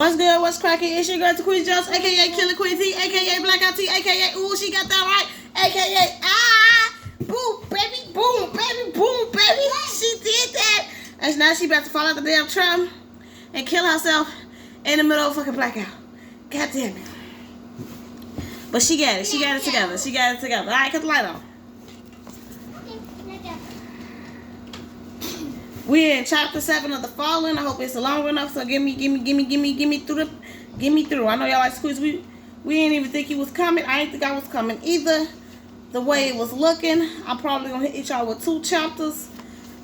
What's good? What's cracking? It's your girl, Queen Jones, aka Killer Queen T, aka Blackout T, aka ooh, she got that right, aka boom, baby, boom, baby, boom, baby. She did that, and now she about to fall out the damn tram and kill herself in the middle of a fucking blackout. God damn it! But she got it. She got it together. She got it together. All right, cut the light on. We're in chapter 7 of the Fallen. I hope it's long enough. So give me through. I know y'all like squeeze. We didn't even think he was coming. I didn't think I was coming either. The way it was looking, I'm probably gonna hit y'all with 2 chapters,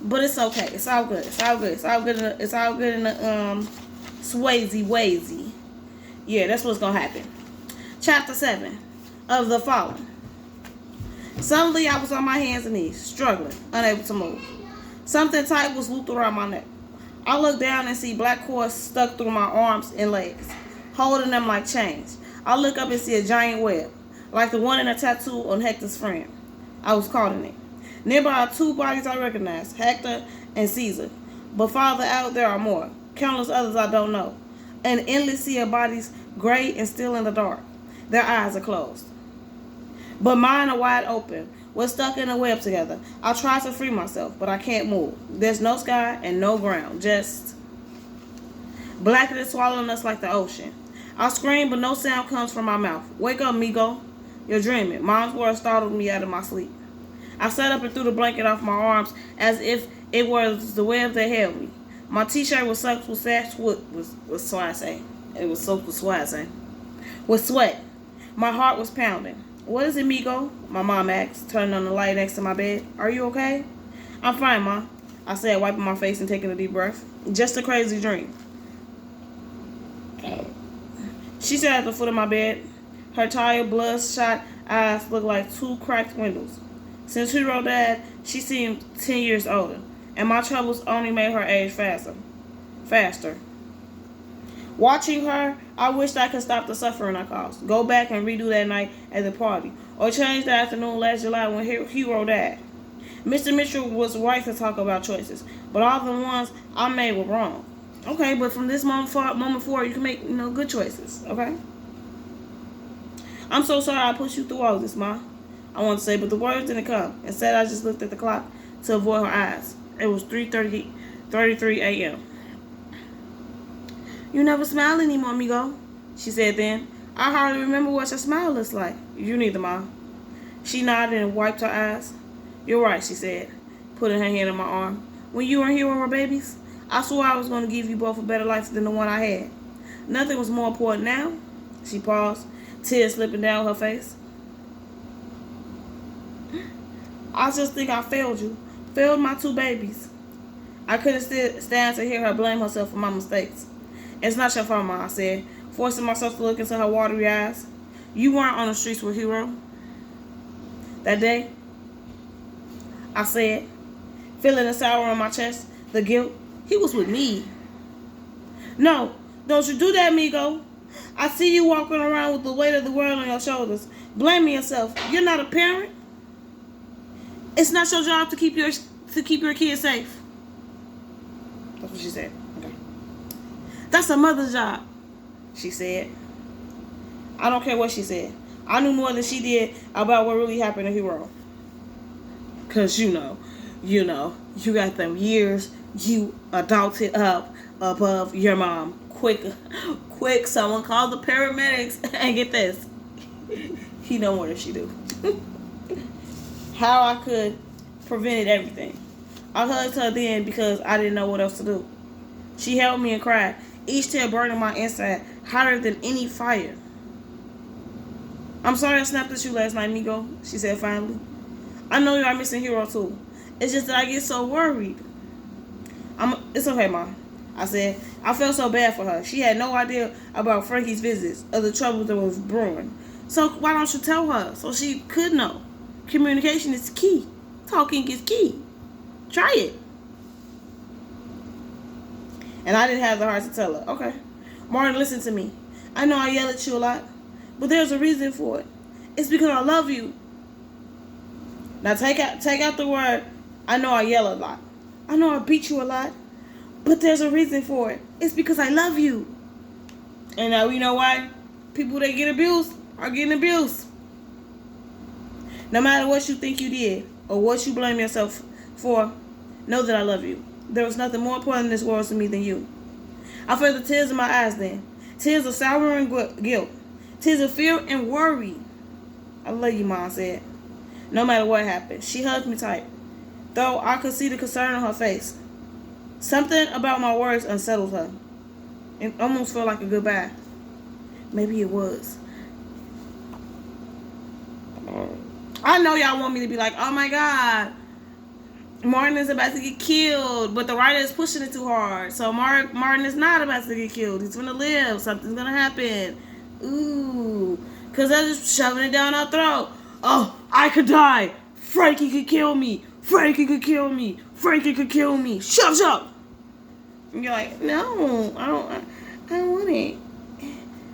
but it's okay. It's all good. It's all good. It's all good. It's all good in the Swayze wazy. Yeah, that's what's gonna happen. Chapter 7 of the Fallen. Suddenly, I was on my hands and knees, struggling, unable to move. Something tight was looped around my neck. I looked down and see black cords stuck through my arms and legs, holding them like chains. I look up and see a giant web, like the one in a tattoo on Hector's friend. I was caught in it. Nearby are 2 bodies I recognized, Hector and Caesar. But farther out there are more, countless others I don't know. An endless sea of bodies, gray and still in the dark. Their eyes are closed, but mine are wide open. We're stuck in a web together. I try to free myself, but I can't move. There's no sky and no ground, just blackness swallowing us like the ocean. I scream, but no sound comes from my mouth. Wake up, Migo. You're dreaming. Mom's words startled me out of my sleep. I sat up and threw the blanket off my arms as if it was the web that held me. My t-shirt was soaked with with sweat. My heart was pounding. What is it, Migo? My mom asked, turning on the light next to my bed. Are you okay? I'm fine, Ma. I said, wiping my face and taking a deep breath. Just a crazy dream. She sat at the foot of my bed. Her tired, bloodshot eyes looked like 2 cracked windows. Since Hero died, she seemed 10 years older, and my troubles only made her age faster. Watching her, I wished I could stop the suffering I caused, go back and redo that night at the party, or change the afternoon last July when Hero died. Mr. Mitchell was right to talk about choices, but all the ones I made were wrong. Okay, but from this moment forward, you can make good choices, okay? I'm so sorry I pushed you through all this, Ma. I want to say, but the words didn't come. Instead, I just looked at the clock to avoid her eyes. It was 3:33 a.m. You never smile anymore, amigo, she said then. I hardly remember what your smile looks like. You neither, Ma. She nodded and wiped her eyes. You're right, she said, putting her hand on my arm. When you and Hero were babies, I swore I was going to give you both a better life than the one I had. Nothing was more important now. She paused, tears slipping down her face. I just think I failed you. Failed my 2 babies. I couldn't stand to hear her blame herself for my mistakes. It's not your fault, Ma, I said, forcing myself to look into her watery eyes. You weren't on the streets with Hero that day, I said, feeling the sour on my chest, the guilt. He was with me. No, don't you do that, Migo. I see you walking around with the weight of the world on your shoulders, blaming yourself. You're not a parent. It's not your job to keep your kids safe. That's what she said. Okay. That's a mother's job, she said. I don't care what she said. I knew more than she did about what really happened to Hero. Because you got them years you adulted up above your mom. Quick, someone call the paramedics and get this. He know more than she do. How I could prevented everything. I hugged her then because I didn't know what else to do. She held me and cried, each tear burning my inside, hotter than any fire. I'm sorry I snapped at you last night, Migo, she said finally. I know you are missing Hero too. It's just that I get so worried. It's okay, Ma, I said. I felt so bad for her. She had no idea about Frankie's visits or the trouble that was brewing. So why don't you tell her so she could know? Communication is key. Talking is key. Try it. And I didn't have the heart to tell her. Okay. Martin, listen to me. I know I yell at you a lot, but there's a reason for it. It's because I love you. Now take out the word, I know I yell a lot. I know I beat you a lot, but there's a reason for it. It's because I love you. And now we know why people that get abused are getting abused. No matter what you think you did or what you blame yourself for, know that I love you. There was nothing more important in this world to me than you. I felt the tears in my eyes then. Tears of sorrow and guilt. Tears of fear and worry. I love you, Mom said. No matter what happened. She hugged me tight, though I could see the concern on her face. Something about my words unsettled her. It almost felt like a goodbye. Maybe it was. I know y'all want me to be like, oh my God, Martin is about to get killed, but the writer is pushing it too hard. So Martin is not about to get killed. He's going to live. Something's going to happen. Ooh. Because they're just shoving it down our throat. Oh, I could die. Frankie could kill me. Frankie could kill me. Frankie could kill me. Shove, shove. And you're like, no, I don't want it.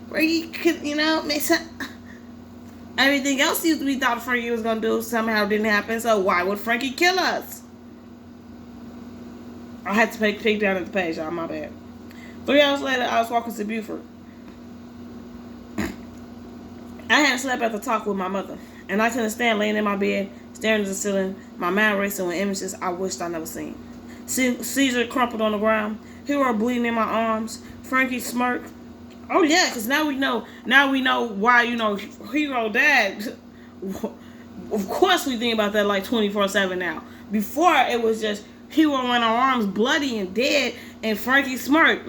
Frankie could, make some... Everything else we thought Frankie was going to do somehow didn't happen, so why would Frankie kill us? I had to peek down at the page, y'all. My bad. 3 hours later, I was walking to Buford. I hadn't slept after talk with my mother, and I couldn't stand laying in my bed, staring at the ceiling, my mind racing with images I wished I never seen. Caesar crumpled on the ground, Hero bleeding in my arms, Frankie smirked. Oh yeah, because now we know why, Hero died. Of course we think about that like 24/7 now. Before, it was just Hero in our arms, bloody and dead, and Frankie smirked.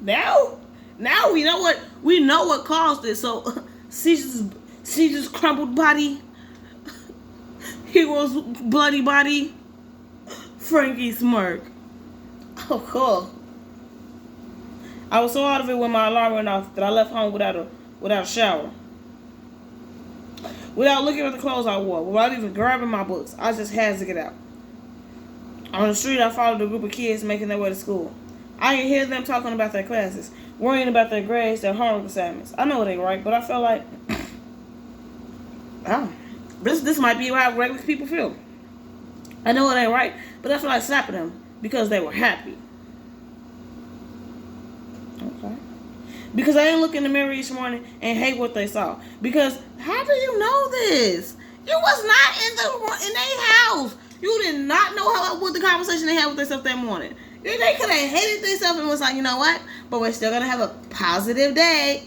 now we know what caused it. So Caesar's crumpled body, Hero's bloody body, Frankie smirk. Oh, cool. I was so out of it when my alarm went off that I left home without a shower. Without looking at the clothes I wore, without even grabbing my books. I just had to get out. On the street, I followed a group of kids making their way to school. I could hear them talking about their classes, worrying about their grades, their homework assignments. I know it ain't right, but I felt like, this might be how regular people feel. I know it ain't right, but I feel like slapping them because they were happy. Okay. Because I didn't look in the mirror each morning and hate what they saw. Because how do you know this? You was not in their house. You did not know what the conversation they had with themselves that morning. They could have hated themselves and was like, you know what? But we're still gonna have a positive day.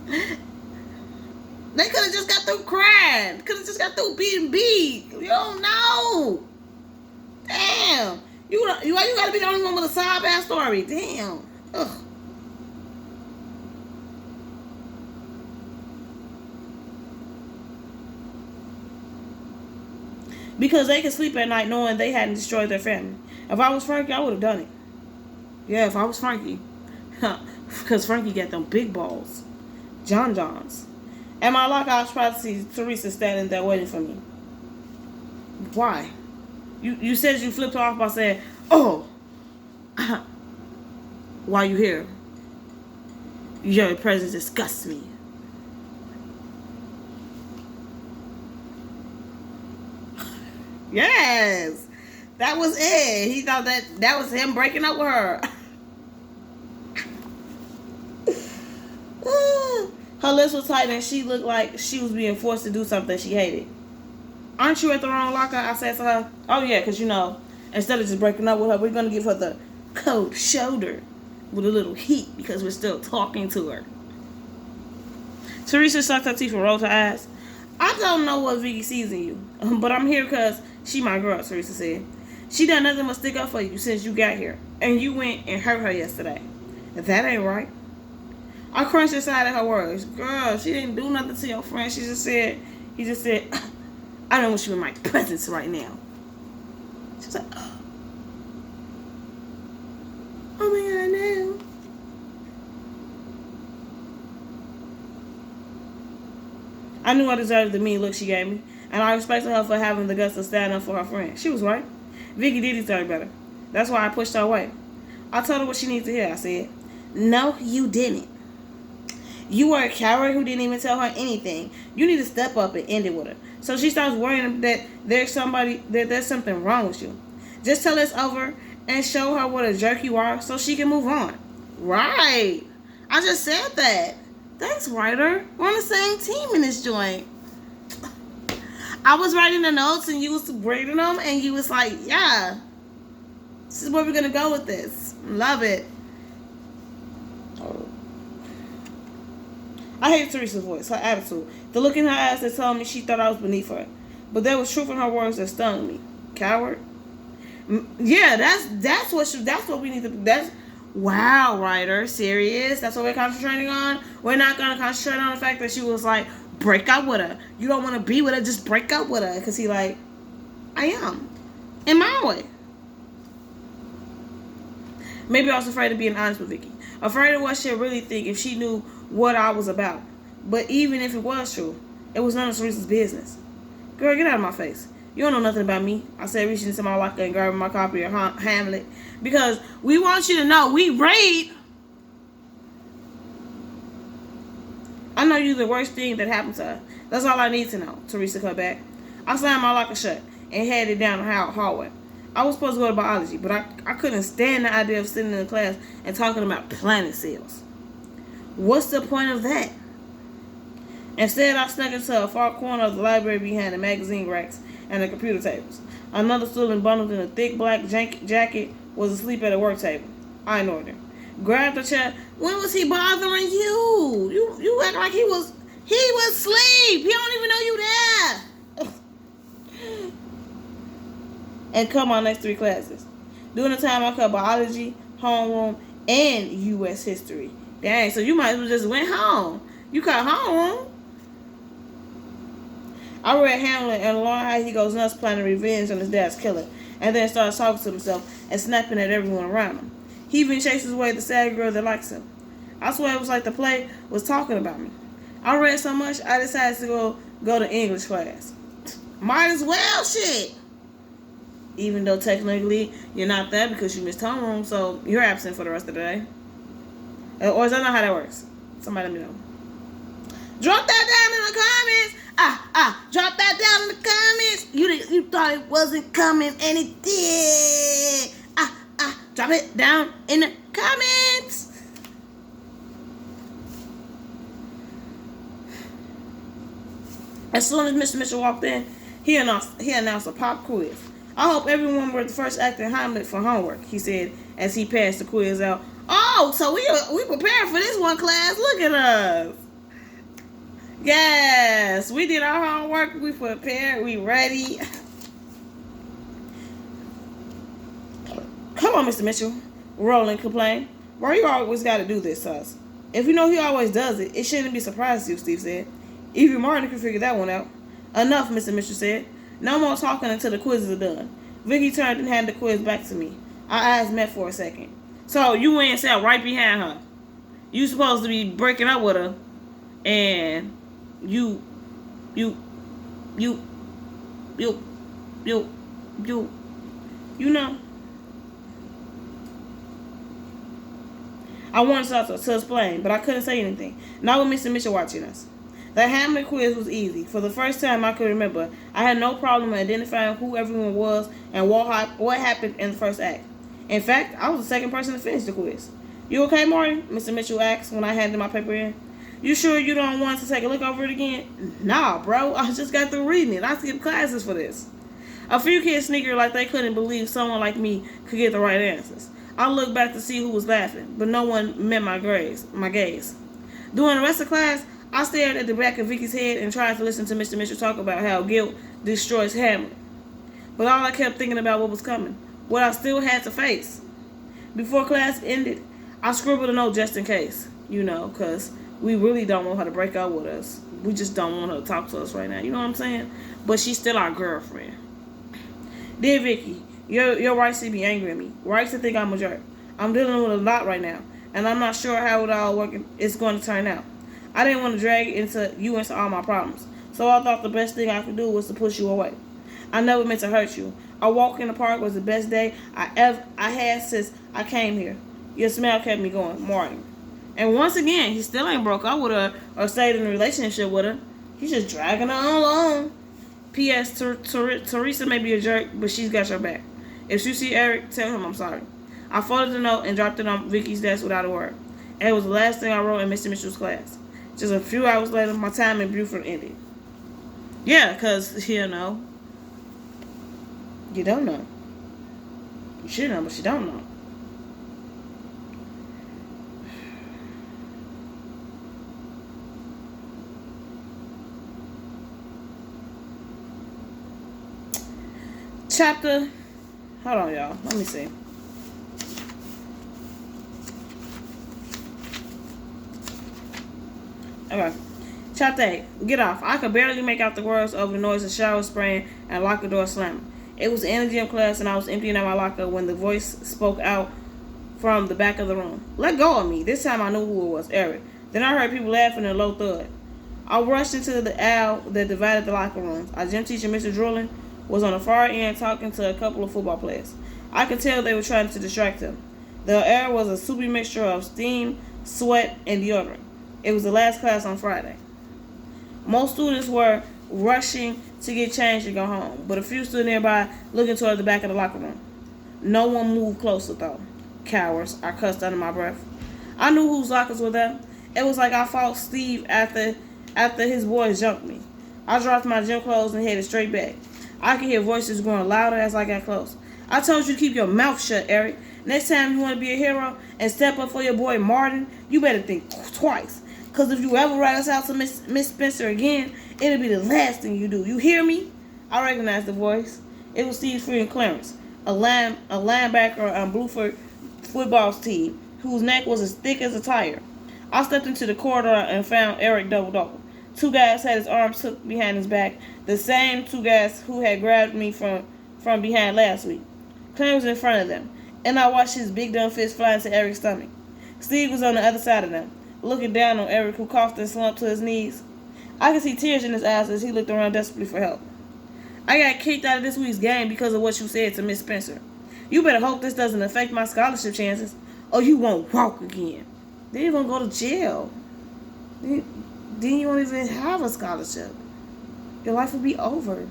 They could have just got through crying. Could have just got through being beat. You don't know. Damn. You gotta be the only one with a sob ass story. Damn. Ugh. Because they could sleep at night knowing they hadn't destroyed their family. If I was Frankie, I would have done it. Yeah, if I was Frankie. Because Frankie got them big balls. Johns. At my locker, I was proud to see Teresa standing there waiting for me. Why? You said you flipped her off by saying, oh, why you here? Your presence disgusts me. Yes, that was it. He thought that was him breaking up with her. Her lips were tight and she looked like she was being forced to do something she hated. Aren't you at the wrong locker? I said to her. Oh yeah, because instead of just breaking up with her, we're going to give her the cold shoulder with a little heat because we're still talking to her. Teresa sucked her teeth and rolled her eyes. I don't know what Vicky sees in you, but I'm here because she my girl, Teresa said. She done nothing but stick up for you since you got here, and you went and hurt her yesterday. That ain't right. I crunched inside at her words. Girl, she didn't do nothing to your friend. He just said, I don't want you in my presence right now. She was like, oh my God, no. I knew I deserved the mean look she gave me, and I respected her for having the guts to stand up for her friend. She was right. Vicky did deserve better. That's why I pushed her away. I told her what she needs to hear, I said. No, you didn't. You were a coward who didn't even tell her anything. You need to step up and end it with her. So she starts worrying that there's something wrong with you. Just tell us over and show her what a jerk you are so she can move on. Right. I just said that. Thanks, writer. We're on the same team in this joint. I was writing the notes and you was reading them and you was like, yeah, this is where we're going to go with this. Love it. I hate Teresa's voice, her attitude. The look in her eyes that told me she thought I was beneath her. But there was truth in her words that stung me. Coward. Yeah, that's what we need to do. That's wow, writer. Serious? That's what we're concentrating on? We're not going to concentrate on the fact that she was like, break up with her. You don't want to be with her, just break up with her. Because he like, I am. In my own way. Maybe I was afraid of being honest with Vicky. Afraid of what she'd really think if she knew what I was about. But even if it was true, it was none of Teresa's business. Girl, get out of my face. You don't know nothing about me. I said reaching into my locker and grabbing my copy of Hamlet. Because we want you to know we read. I know you're the worst thing that happened to her. That's all I need to know, Teresa cut back. I slammed my locker shut and headed down the hallway. I was supposed to go to biology, but I couldn't stand the idea of sitting in the class and talking about planet cells. What's the point of that? Instead, I snuck into a far corner of the library behind the magazine racks and the computer tables. Another student bundled in a thick black jacket was asleep at a work table. I ignored him. Grabbed the chair. When was he bothering you? You act like he was asleep. He don't even know you there. And cut my next 3 classes. During the time I cut biology, homeroom, and U.S. history. Dang, so you might as well just went home. You cut homeroom. I read Hamlet and learned how he goes nuts planning revenge on his dad's killer, and then starts talking to himself and snapping at everyone around him. He even chases away the sad girl that likes him. I swear it was like the play was talking about me. I read so much, I decided to go to English class. Might as well, shit. Even though technically you're not there because you missed homeroom, so you're absent for the rest of the day. Or is that not how that works? Somebody let me know. Drop that down in the comments. Drop that down in the comments. You thought it wasn't coming and it did. Drop it down in the comments. As soon as Mr. Mitchell walked in, he announced a pop quiz. I hope everyone were the first act in Hamlet for homework, he said as he passed the quiz out. Oh, so we prepared for this one, class. Look at us. Yes, we did our homework. We prepared. We ready. Come on, Mr. Mitchell. Roland complained. Why you always got to do this to us? If you know he always does it, it shouldn't be surprised to you, Steve said. Even Martin can figure that one out. Enough, Mr. Mitchell said. No more talking until the quizzes are done. Vicky turned and handed the quiz back to me. Our eyes met for a second. So you went and sat right behind her. You supposed to be breaking up with her, and you know. I wanted to explain, but I couldn't say anything. Not with Mr. Mitchell watching us. The Hamlet quiz was easy. For the first time I could remember, I had no problem identifying who everyone was and what happened in the first act. In fact, I was the second person to finish the quiz. You okay, Marty? Mr. Mitchell asked when I handed my paper in. You sure you don't want to take a look over it again? Nah, bro. I just got through reading it. I skipped classes for this. A few kids snickered like they couldn't believe someone like me could get the right answers. I looked back to see who was laughing, but no one met my gaze. During the rest of class, I stared at the back of Vicky's head and tried to listen to Mr. Mitchell talk about how guilt destroys Hamlet. But all I kept thinking about what was coming, what I still had to face. Before class ended, I scribbled a note just in case, because we really don't want her to break up with us. We just don't want her to talk to us right now. You know what I'm saying? But she's still our girlfriend. Dear Vicky, your rights to be angry at me. Rights to think I'm a jerk. I'm dealing with a lot right now, and I'm not sure how it's going to turn out. I didn't want to drag you into all my problems, so I thought the best thing I could do was to push you away. I never meant to hurt you. Our walk in the park was the best day I had since I came here. Your smile kept me going, Martin. And once again, he still ain't broke up with her or stayed in a relationship with her. He's just dragging her along. P.S. Teresa may be a jerk, but she's got your back. If you see Eric, tell him I'm sorry. I folded the note and dropped it on Vicky's desk without a word. And it was the last thing I wrote in Mr. Mitchell's class. Just a few hours later, my time in Buford ended. Yeah, because, you know, you don't know. You should know, but you don't know. Chapter, hold on, y'all. Let me see. Okay. Chapter 8. Get off. I could barely make out the words over the noise of shower spraying and locker door slamming. It was the end of gym class and I was emptying out my locker when the voice spoke out from the back of the room. Let go of me. This time I knew who it was, Eric. Then I heard people laughing in a low thud. I rushed into the aisle that divided the locker rooms. Our gym teacher, Mr. Drooling, was on the far end talking to a couple of football players. I could tell they were trying to distract him. The air was a soupy mixture of steam, sweat, and deodorant. It was the last class on Friday. Most students were rushing to get changed and go home, but a few stood nearby looking toward the back of the locker room. No one moved closer, though. Cowards, I cussed under my breath. I knew whose lockers were there. It was like I fought Steve after his boys jumped me. I dropped my gym clothes and headed straight back. I could hear voices growing louder as I got close. I told you to keep your mouth shut, Eric. Next time you want to be a hero and step up for your boy Martin, you better think twice. Because if you ever write us out to Miss Spencer again, it'll be the last thing you do. You hear me? I recognized the voice. It was Steve's friend Clarence, a linebacker on Blueford football's team, whose neck was as thick as a tire. I stepped into the corridor and found Eric doubled over. Two guys had his arms hooked behind his back, the same two guys who had grabbed me from behind last week. Clarence was in front of them, and I watched his big dumb fist fly into Eric's stomach. Steve was on the other side of them, looking down on Eric, who coughed and slumped to his knees. I could see tears in his eyes as he looked around desperately for help. I got kicked out of this week's game because of what you said to Miss Spencer. You better hope this doesn't affect my scholarship chances, or you won't walk again. Then you're going to go to jail. Then you won't even have a scholarship. Your life will be over.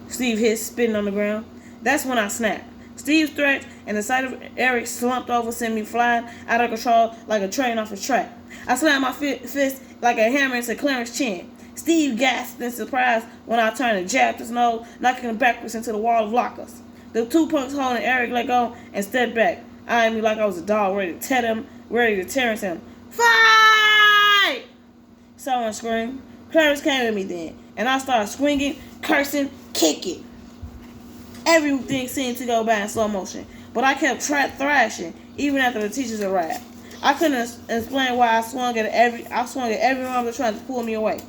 Steve hissed, spitting on the ground. That's when I snapped. Steve's threat and the sight of Eric slumped over sent me flying out of control like a train off a track. I slammed my fist like a hammer into Clarence's chin. Steve gasped in surprise when I turned and jabbed his nose, knocking him backwards into the wall of lockers. The two punks holding Eric let go and stepped back, eyeing me like I was a dog ready to terrence him. Fight! Someone screamed. Clarence came at me then, and I started swinging, cursing, kicking. Everything seemed to go by in slow motion, but I kept thrashing even after the teachers arrived. I couldn't explain why I swung at everyone that tried to pull me away.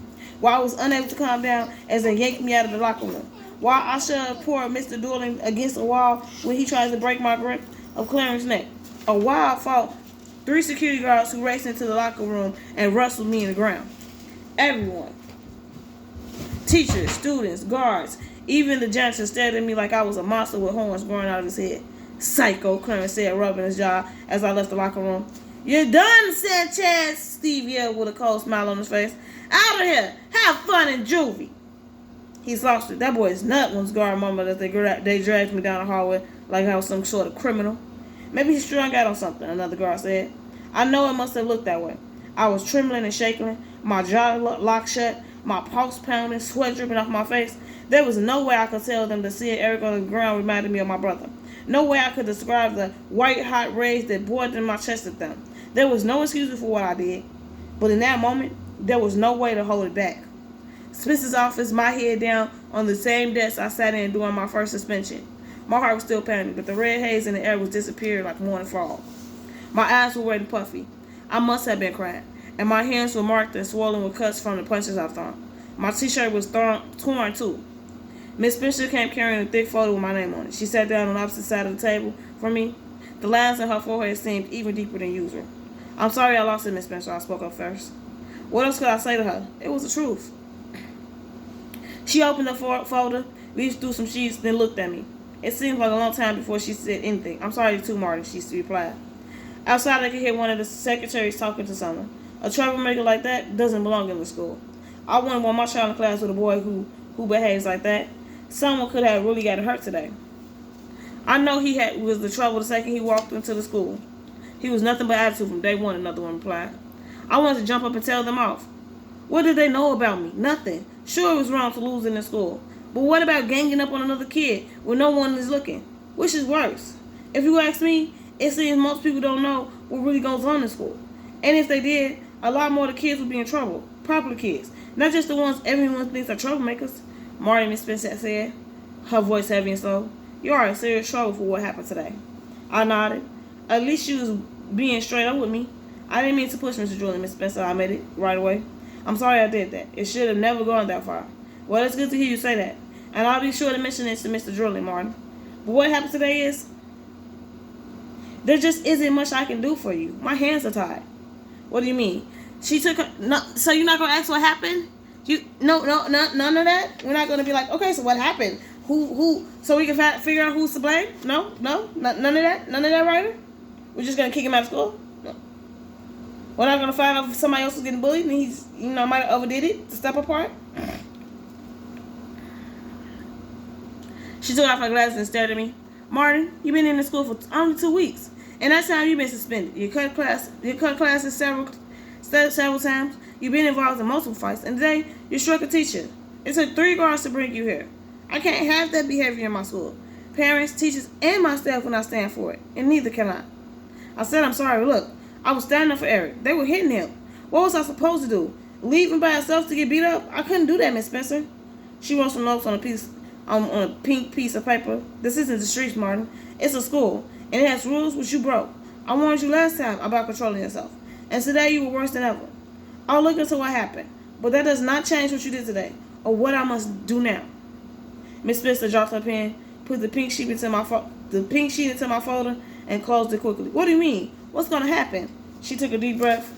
Why I was unable to calm down as they yanked me out of the locker room. Why I shoved poor Mr. Dorling against the wall when he tried to break my grip of Clarence's neck. Or why I fought 3 security guards who raced into the locker room and wrestled me in the ground. Everyone. Teachers, students, guards, even the janitor stared at me like I was a monster with horns growing out of his head. Psycho, Clarence said, rubbing his jaw as I left the locker room. You're done, Sanchez, Steve yelled with a cold smile on his face. Out of here! Have fun in juvie! He's lost it. That boy is nut, one's guard murmured as they dragged me down the hallway like I was some sort of criminal. Maybe he's strung out on something, another guard said. I know it must have looked that way. I was trembling and shaking, my jaw locked shut, my pulse pounding, sweat dripping off my face. There was no way I could tell them that seeing Eric on the ground reminded me of my brother. No way I could describe the white-hot rage that boiled in my chest at them. There was no excuse for what I did. But in that moment, there was no way to hold it back. Spencer's office, my head down on the same desk I sat in during my first suspension. My heart was still pounding, but the red haze in the air was disappearing like morning fog. My eyes were wet and puffy. I must have been crying, and my hands were marked and swollen with cuts from the punches I've thrown. My t-shirt was torn too. Miss Spencer came carrying a thick photo with my name on it. She sat down on the opposite side of the table from me. The lines in her forehead seemed even deeper than usual. I'm sorry I lost it, Miss Spencer, I spoke up first. What else could I say to her? It was the truth. She opened the folder, reached through some sheets, then looked at me. It seemed like a long time before she said anything. I'm sorry too, Martin, she replied. Outside, I could hear one of the secretaries talking to someone. A troublemaker like that doesn't belong in the school. I wouldn't want my child in class with a boy who behaves like that. Someone could have really gotten hurt today. I know he was the trouble the second he walked into the school. He was nothing but attitude from day one, another one replied. I wanted to jump up and tell them off. What did they know about me? Nothing. Sure, it was wrong to lose in the school. But what about ganging up on another kid when no one is looking? Which is worse? If you ask me, it seems most people don't know what really goes on in school. And if they did, a lot more of the kids would be in trouble. Proper kids. Not just the ones everyone thinks are troublemakers. Marty, Miss Spencer said, her voice heavy and slow. You are in serious trouble for what happened today. I nodded. At least she was being straight up with me. I didn't mean to push Mr. Julian, Miss Spencer. I made it right away. I'm sorry I did that. It should have never gone that far. Well, it's good to hear you say that. And I'll be sure to mention this to Mr. Julian, Martin. But what happened today is, there just isn't much I can do for you. My hands are tied. What do you mean? She took her... No, so you're not going to ask what happened? No, none of that? We're not going to be like, okay, so what happened? Who? So we can figure out who's to blame? No, none of that? None of that, Ryder? We're just going to kick him out of school? No. We're not going to find out if somebody else was getting bullied and he's, might have overdid it to step apart? She took off her glasses and stared at me. Martin, you've been in the school for only 2 weeks. And that time you've been suspended. You cut classes several times. You've been involved in multiple fights. And today, you struck a teacher. It took 3 guards to bring you here. I can't have that behavior in my school. Parents, teachers, and my staff will not stand for it. And neither can I. I said I'm sorry. Look, I was standing up for Eric. They were hitting him. What was I supposed to do? Leave him by himself to get beat up? I couldn't do that, Miss Spencer. She wrote some notes on a pink piece of paper. This isn't the streets, Martin. It's a school. And it has rules which you broke. I warned you last time about controlling yourself. And today you were worse than ever. I'll look into what happened. But that does not change what you did today. Or what I must do now. Miss Spencer dropped her pen, put the pink sheet into my folder, and closed it quickly. What do you mean? What's going to happen? She took a deep breath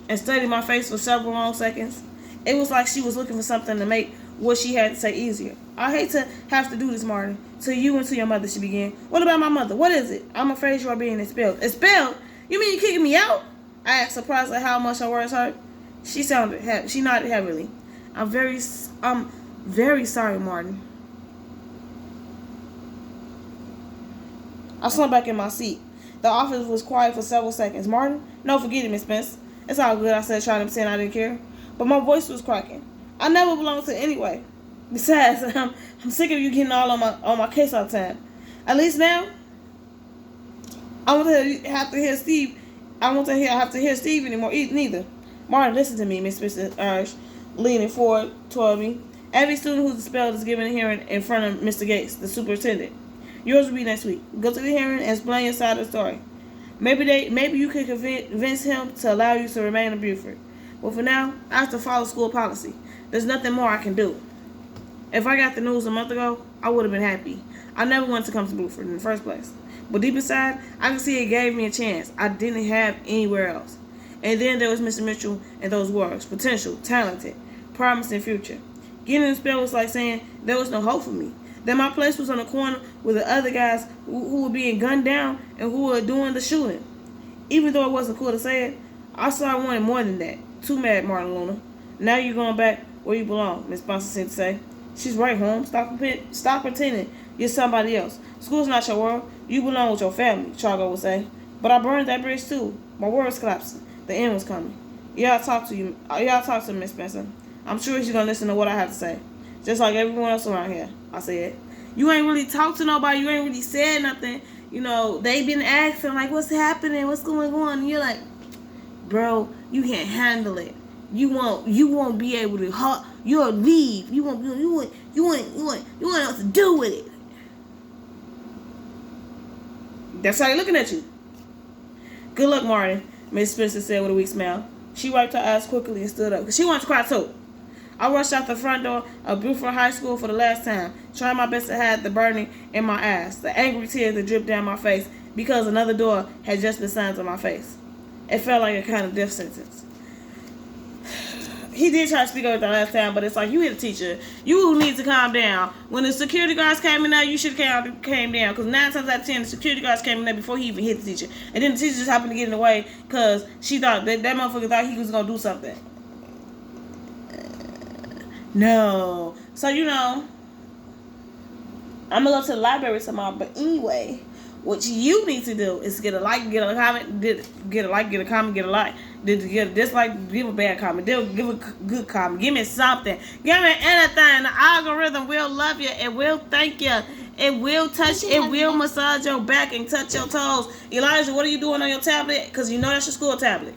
and studied my face for several long seconds. It was like she was looking for something to make what she had to say easier. I hate to have to do this, Martin. To you and to your mother, she began. What about my mother? What is it? I'm afraid you are being expelled. Expelled? You mean you're kicking me out? I asked, surprised at how much her words hurt. She nodded heavily. I'm very sorry, Martin. I slumped back in my seat. The office was quiet for several seconds. Martin? No, forget it, Miss Spence. It's all good, I said, trying to pretend I didn't care. But my voice was cracking. I never belonged to anyway. Besides, I'm sick of you getting all on my case all the time. At least now, I won't have to hear Steve. I won't have to hear Steve anymore neither. Martin, listen to me, Miss Spencer urged, leaning forward toward me. Every student who's expelled is given a hearing in front of Mr. Gates, the superintendent. Yours will be next week. Go to the hearing and explain your side of the story. Maybe you could convince him to allow you to remain in Buford. But for now, I have to follow school policy. There's nothing more I can do. If I got the news a month ago, I would have been happy. I never wanted to come to Buford in the first place. But deep inside, I could see it gave me a chance I didn't have anywhere else. And then there was Mr. Mitchell and those words. Potential, talented, promising future. Getting expelled was like saying there was no hope for me. That my place was on the corner with the other guys who were being gunned down and who were doing the shooting. Even though it wasn't cool to say it, I saw I wanted more than that. Too mad, Martin Luna. Now you're going back where you belong, Miss Bonson seemed to say. She's right, Holmes. Stop pretending you're somebody else. School's not your world. You belong with your family, Chargo would say. But I burned that bridge too. My world's collapsing. The end was coming. Y'all talk to Miss Spencer. I'm sure she's gonna listen to what I have to say. Just like everyone else around here, I said. You ain't really talked to nobody. You ain't really said nothing. They been asking, like, what's happening? What's going on? And you're like, bro, you can't handle it. You won't be able to. You'll leave. You won't know what to do with it. That's how they're looking at you. Good luck, Martin, Miss Spencer said with a weak smile. She wiped her eyes quickly and stood up, because she wanted to cry too. I rushed out the front door of Buford High School for the last time, trying my best to hide the burning in my eyes, the angry tears that dripped down my face because another door had just been signed on my face. It felt like a kind of death sentence. He did try to speak up the last time, but it's like, you hit a teacher. You need to calm down. When the security guards came in there, you should have came down, because 9 times out of 10, the security guards came in there before he even hit the teacher. And then the teacher just happened to get in the way because she thought that motherfucker thought he was going to do something. No. So, I'm gonna go to the library tomorrow. But anyway, what you need to do is get a like, get a comment, get a like, get a comment, get a like, get a dislike, give a bad comment, give a good comment, give me something, give me anything. The algorithm will love you. It will thank you. It will touch. It will massage your back and touch your toes. Elijah, what are you doing on your tablet? Because you know that's your school tablet.